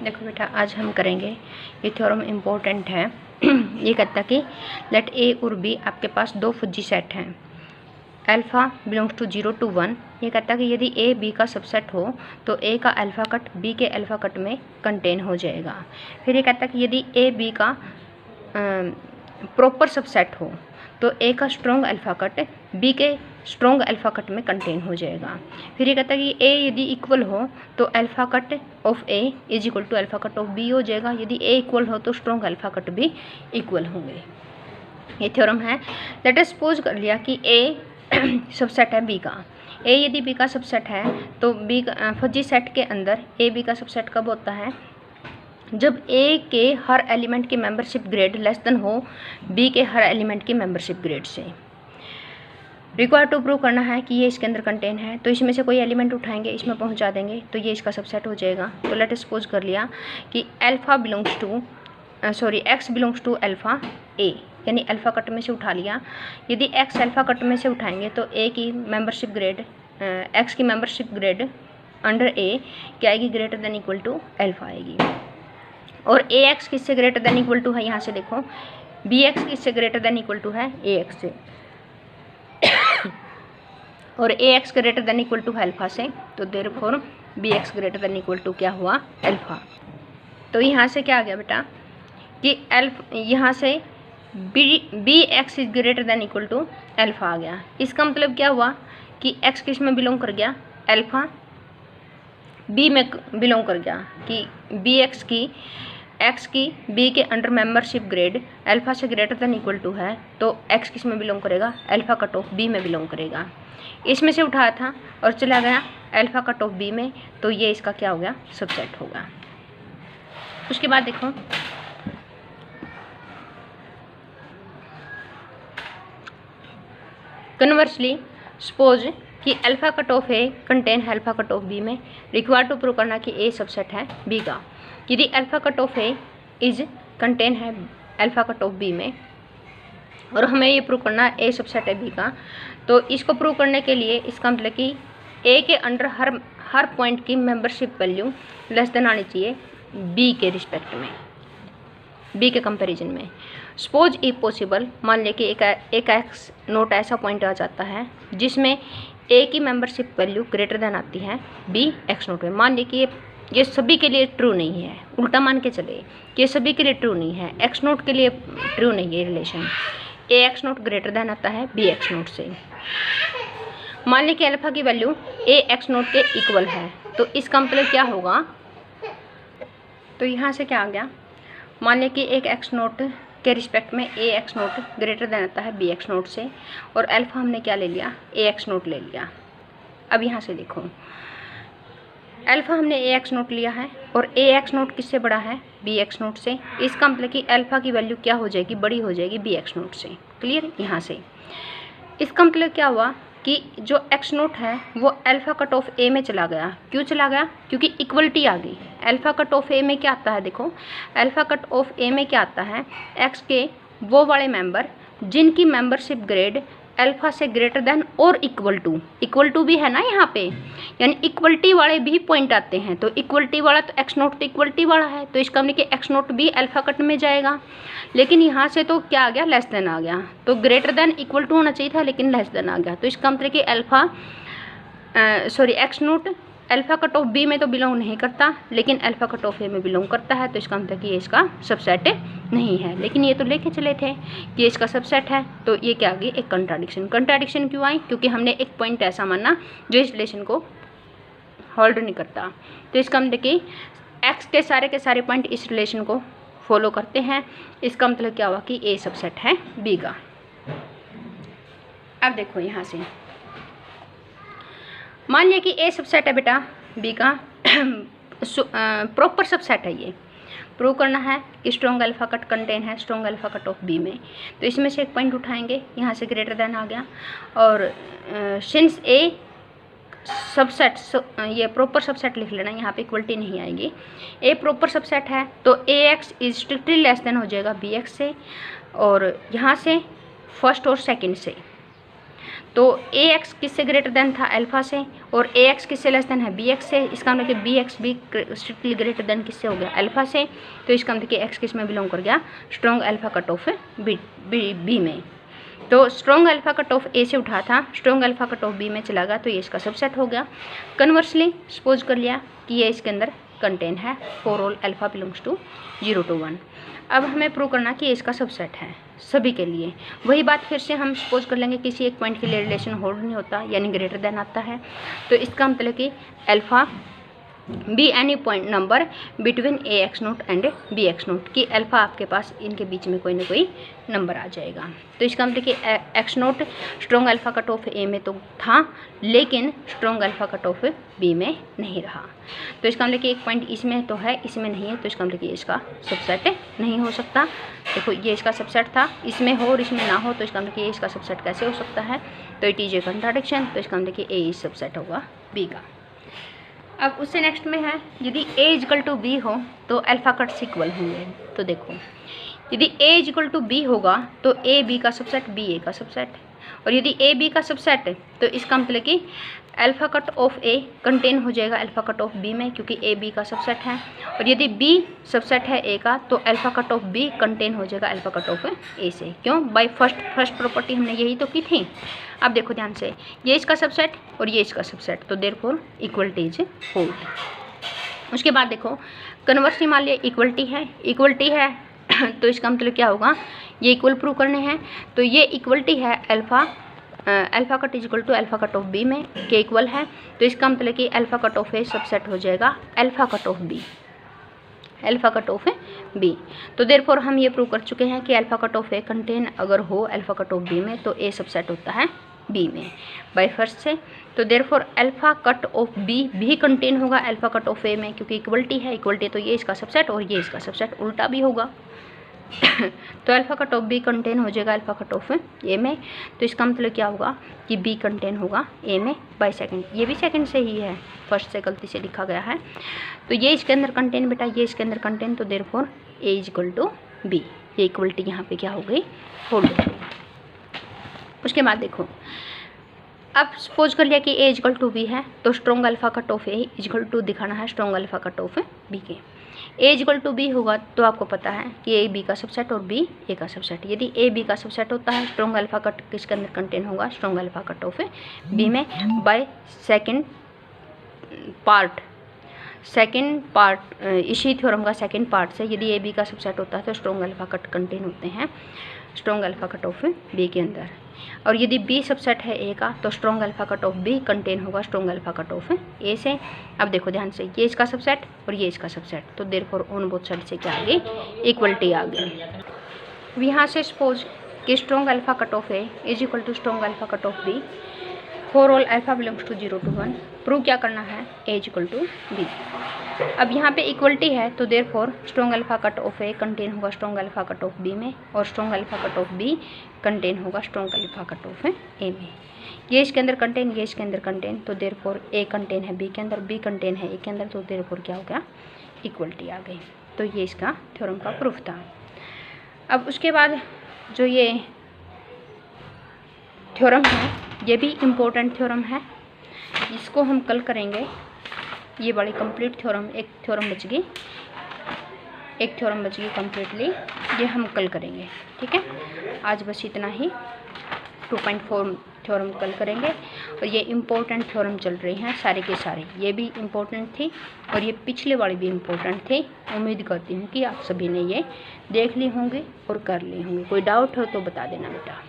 देखो बेटा, आज हम करेंगे ये थ्योरम इम्पोर्टेंट है। ये कहता है कि लेट ए और बी आपके पास दो फुजी सेट हैं, अल्फ़ा बिलोंग्स टू 0 to 1। ये कहता है कि यदि ए बी का सबसेट हो तो ए का अल्फ़ा कट बी के अल्फ़ा कट में कंटेन हो जाएगा। फिर ये कहता है कि यदि ए बी का प्रॉपर सबसेट हो तो ए का स्ट्रॉन्ग अल्फ़ा कट बी के स्ट्रॉन्ग अल्फ़ा कट में कंटेन हो जाएगा। फिर ये कहता है कि ए यदि इक्वल हो तो alpha cut of A is equal to alpha cut of B हो जाएगा। यदि ए इक्वल हो तो स्ट्रॉन्ग अल्फ़ा कट भी इक्वल होंगे। ये थ्योरम है। लेट अस सपोज कर लिया कि ए सबसेट है बी का। ए यदि बी का सबसेट है तो बी का फजी सेट के अंदर ए बी का सबसेट कब होता है? जब ए के हर एलिमेंट की मेंबरशिप ग्रेड लेस देन हो बी के हर एलिमेंट की मेंबरशिप ग्रेड से। रिक्वायर टू प्रूव करना है कि ये इसके अंदर कंटेन है, तो इसमें से कोई एलिमेंट उठाएंगे, इसमें पहुंचा देंगे तो ये इसका सबसेट हो जाएगा। तो लेट अस सपोज कर लिया कि alpha belongs to x belongs to alpha A, यानी अल्फ़ा कट में से उठा लिया। यदि एक्स अल्फ़ा कट में से उठाएंगे तो ए की मेंबरशिप ग्रेड एक्स की मेंबरशिप ग्रेड अंडर ए क्या आएगी? Greater than equal to alpha आएगी। और ए एक्स किससे ग्रेटर देन इक्वल टू है? यहाँ से देखो, बी एक्स किससे ग्रेटर देन इक्वल टू है? ए एक्स से। और A x greater than equal to है अल्फ़ा से, तो therefore B x greater than equal to क्या हुआ? अल्फ़ा। तो यहाँ से क्या आ गया बेटा कि यहाँ से B x is greater than equal to alpha आ गया। इसका मतलब क्या हुआ कि एक्स किस में बिलोंग कर गया? अल्फ़ा बी में बिलोंग कर गया कि बी एक्स की बी के अंडर मेंबरशिप ग्रेड अल्फ़ा से ग्रेटर देन इक्वल टू है, तो एक्स किस में बिलोंग करेगा? अल्फ़ा कट ऑफ बी में बिलोंग करेगा। इसमें से उठाया था और चला गया अल्फ़ा कट ऑफ बी में, तो ये इसका क्या हो गया? सबसेट होगा। उसके बाद देखो, कन्वर्सली सपोज कि alpha cut of A contain है अल्फ़ा कट ऑफ बी में। रिक्वायर टू प्रूव करना कि ए सबसेट है बी का। यदि alpha cut of A is contain है अल्फ़ा कट ऑफ बी में और हमें ये प्रूव करना ए सबसेट है बी का, तो इसको प्रूव करने के लिए इसका मतलब कि ए के अंडर हर पॉइंट की मेंबरशिप वैल्यू लेस देन आनी चाहिए बी के रिस्पेक्ट में, बी के कंपैरिजन में। सपोज इफ पॉसिबल, मान लें कि एक एक्स नोट ऐसा पॉइंट आ जाता है जिसमें ए की मेंबरशिप वैल्यू ग्रेटर देन आती है बी एक्स नोट में। मान लें कि ये सभी के लिए ट्रू नहीं है, उल्टा मान के चले कि ये सभी के लिए ट्रू नहीं है, एक्स नोट के लिए ट्रू नहीं है रिलेशन। ए एक्स नोट ग्रेटर देन आता है बी एक्स नोट से। मान लें कि अल्फ़ा की वैल्यू ए एक्स नोट के इक्वल है, तो इसका मतलब क्या होगा? तो यहाँ से क्या आ गया? मान लें कि एक एक्स नोट के रिस्पेक्ट में ए एक्स नोट ग्रेटर देन आता है बी एक्स नोट से, और अल्फ़ा हमने क्या ले लिया? ए एक्स नोट ले लिया। अब यहाँ से देखो, अल्फ़ा हमने ए एक्स नोट लिया है और ए एक्स नोट किससे बड़ा है? बी एक्स नोट से। इसका मतलब कि अल्फ़ा की वैल्यू क्या हो जाएगी? बड़ी हो जाएगी बी एक्स नोट से। क्लियर? यहाँ से इसका मतलब क्या हुआ कि जो एक्स नोट है वो अल्फ़ा कट ऑफ ए में चला गया। क्यों चला गया? क्योंकि इक्वलिटी आ गई। अल्फ़ा कट ऑफ ए में क्या आता है? देखो, अल्फ़ा कट ऑफ ए में क्या आता है? एक्स के वो वाले मेंबर जिनकी मेंबरशिप ग्रेड अल्फ़ा से ग्रेटर देन और इक्वल टू भी है ना यहाँ पे, यानी इक्वलिटी वाले भी पॉइंट आते हैं। तो इक्वलिटी वाला तो एक्स नोट तो इक्वलिटी वाला है, तो इसका मतलब कि एक्स नोट भी अल्फ़ा कट में जाएगा। लेकिन यहाँ से तो क्या आ गया? लेस देन आ गया। तो ग्रेटर देन इक्वल टू होना चाहिए था लेकिन लेस देन आ गया। तो इसका मतलब कि x not alpha cut of B में तो बिलोंग नहीं करता लेकिन अल्फ़ा कट ऑफ ए में बिलोंग करता है। तो इसका मतलब कि ये इसका सबसेट नहीं है। लेकिन ये तो लेके चले थे कि ये इसका सबसेट है, तो ये क्या आ गई? एक कंट्राडिक्शन क्यों आई? क्योंकि हमने एक पॉइंट ऐसा माना जो इस रिलेशन को होल्ड नहीं करता। तो इसका मतलब कि एक्स के सारे पॉइंट इस रिलेशन को फॉलो करते हैं। इसका मतलब क्या हुआ कि ए सबसेट है बी का। अब देखो, यहाँ से मान लिया कि ए सबसेट है बेटा बी का, प्रॉपर सबसेट है। ये प्रूव करना है कि स्ट्रॉन्ग अल्फ़ा कट कंटेन है strong alpha cut of B में। तो इसमें से एक पॉइंट उठाएंगे, यहाँ से ग्रेटर देन आ गया। और सिंस ए सबसेट, ये प्रॉपर सबसेट लिख लेना, यहाँ पे इक्वलिटी नहीं आएगी। ए प्रॉपर सबसेट है तो A x is strictly less than हो जाएगा बी एक्स से, और यहाँ से फर्स्ट और सेकंड से। तो ए एक्स किससे ग्रेटर देन था, अल्फा से, और ए एक्स किससे लेस देन है, बी एक्स से। इसका मतलब कि बी एक्स भी स्ट्रिक्टली ग्रेटर देन किससे हो गया, अल्फा से। तो इसका मतलब कि एक्स किस में बिलोंग कर गया, strong alpha cut of B में। तो strong alpha cut of A से उठा था, strong alpha cut of B में चला गया, तो ये इसका सबसेट हो गया। कन्वर्सली सपोज कर लिया कि ये इसके अंदर कंटेन है for all alpha belongs to 0 to 1। अब हमें प्रूव करना कि ये इसका सबसेट है सभी के लिए। वही बात फिर से हम सपोज कर लेंगे किसी एक पॉइंट के लिए रिलेशन होल्ड नहीं होता, यानी ग्रेटर देन आता है। तो इसका मतलब कि alpha be any point number between A x not and B x not, कि अल्फा आपके पास इनके बीच में कोई ना कोई नंबर आ जाएगा। तो इसका मतलब कि x not strong alpha cut of A में तो था, लेकिन strong alpha cut of B में नहीं रहा। तो इसका मतलब कि एक पॉइंट इसमें तो है, इसमें नहीं है, तो इसका मतलब कि इसका सबसेट नहीं हो सकता। देखो ये इसका सबसेट था, इसमें हो और इसमें ना हो, तो इसका मतलब कि इसका सबसेट कैसे हो सकता है, तो इट इज ए कंट्राडिक्शन। तो इसका मतलब कि ए इज सबसेट होगा बी का। अब उससे नेक्स्ट में है, यदि a इक्वल टू बी हो तो अल्फा कट्स इक्वल होंगे। तो देखो यदि a इक्वल टू बी होगा तो a b का सबसेट b a का सबसेट, और यदि a b का सबसेट है तो इसका मतलब कि alpha cut of a contain हो जाएगा अल्फा कट ऑफ b में, क्योंकि a b का सबसेट है। और यदि b सबसेट है a का तो alpha cut of b contain हो जाएगा अल्फा कट ऑफ a से। क्यों, बाय फर्स्ट प्रॉपर्टी हमने यही तो की थी। अब देखो ध्यान से, ये इसका सबसेट और ये इसका सबसेट, तो देयरफॉर इक्वलिटी इज होल्ड। उसके बाद देखो कन्वर्सली मान लिया इक्वलिटी है तो इसका मतलब क्या होगा, ये इक्वल प्रूव करने हैं। तो ये इक्वलिटी है alpha cut is equal to alpha cut of B में के इक्वल है। तो इसका मतलब कि alpha cut of A subset हो जाएगा अल्फा कट ऑफ बी। तो देयरफॉर हम ये प्रूव कर चुके हैं कि alpha cut of A contain अगर हो अल्फा कट ऑफ बी में तो ए सबसेट होता है बी में बाय फर्स्ट से। तो therefore alpha cut of B भी कंटेन होगा अल्फा कट ऑफ ए में, क्योंकि इक्वलिटी है, इक्वलिटी तो ये इसका सबसेट और ये इसका सबसेट, उल्टा भी होगा। तो alpha cut of B contain हो जाएगा अल्फा कट ऑफ ए में। तो इसका मतलब क्या होगा कि बी कंटेन होगा ए में बाय सेकंड। ये भी सेकंड से ही है, फर्स्ट से गलती से लिखा गया है। तो ये इसके अंदर कंटेन बेटा, ये इसके अंदर कंटेन, तो therefore A is equal to B. ये इक्वलिटी यहाँ पे क्या हो गई, होल्ड हो गई। उसके बाद देखो अब सपोज कर लिया कि ए इक्वल टू बी है, तो strong alpha cut of A equal to दिखाना है strong alpha cut of B के। ए इक्वल टू बी होगा तो आपको पता है कि ए बी का सबसेट और बी ए का सबसेट। यदि ए बी का सबसेट होता है स्ट्रॉन्ग अल्फा कट किसके अंदर कंटेन होगा, strong alpha cut of B में बाय सेकंड पार्ट इसी थ्योरम का सेकंड पार्ट से। यदि ए बी का सबसेट होता है तो स्ट्रॉन्ग अल्फा कट कंटेन होते हैं strong alpha cut of B के अंदर, और यदि बी सबसेट है ए का तो strong alpha cut of B contain होगा strong alpha cut of A से। अब देखो ध्यान से, ये इसका सबसेट और ये इसका सबसेट, तो देयरफॉर ऑन बोथ साइड से क्या आ गई, इक्वलिटी आ गई। यहाँ से सपोज कि strong alpha cut of A is equal to strong alpha cut of B for all alpha belongs to 0 to 1। Prove क्या करना है, A is equal to B. अब यहाँ पे इक्वलिटी है तो therefore strong alpha cut of A contain होगा strong alpha cut of B में, और strong alpha cut of B contain होगा strong alpha cut of A में। ये इसके अंदर कंटेन, ये इसके अंदर कंटेन, तो देयरफॉर ए कंटेन है बी के अंदर, बी कंटेन है ए के अंदर, तो देयरफॉर क्या हो गया, इक्वलिटी आ गई। तो ये इसका थ्योरम का प्रूफ था। अब उसके बाद जो ये थ्योरम है ये भी इम्पोर्टेंट थ्योरम है, इसको हम कल करेंगे। ये बड़ी कंप्लीट थ्योरम, एक थ्योरम बच गई कंप्लीटली, ये हम कल करेंगे, ठीक है। आज बस इतना ही, 2.4 थ्योरम कल करेंगे। और ये इम्पोर्टेंट थ्योरम चल रही हैं सारे के सारे, ये भी इम्पोर्टेंट थी और ये पिछले वाली भी इम्पोर्टेंट थी। उम्मीद करती हूँ कि आप सभी ने ये देख ली होंगी और कर ली होंगी। कोई डाउट हो तो बता देना बेटा।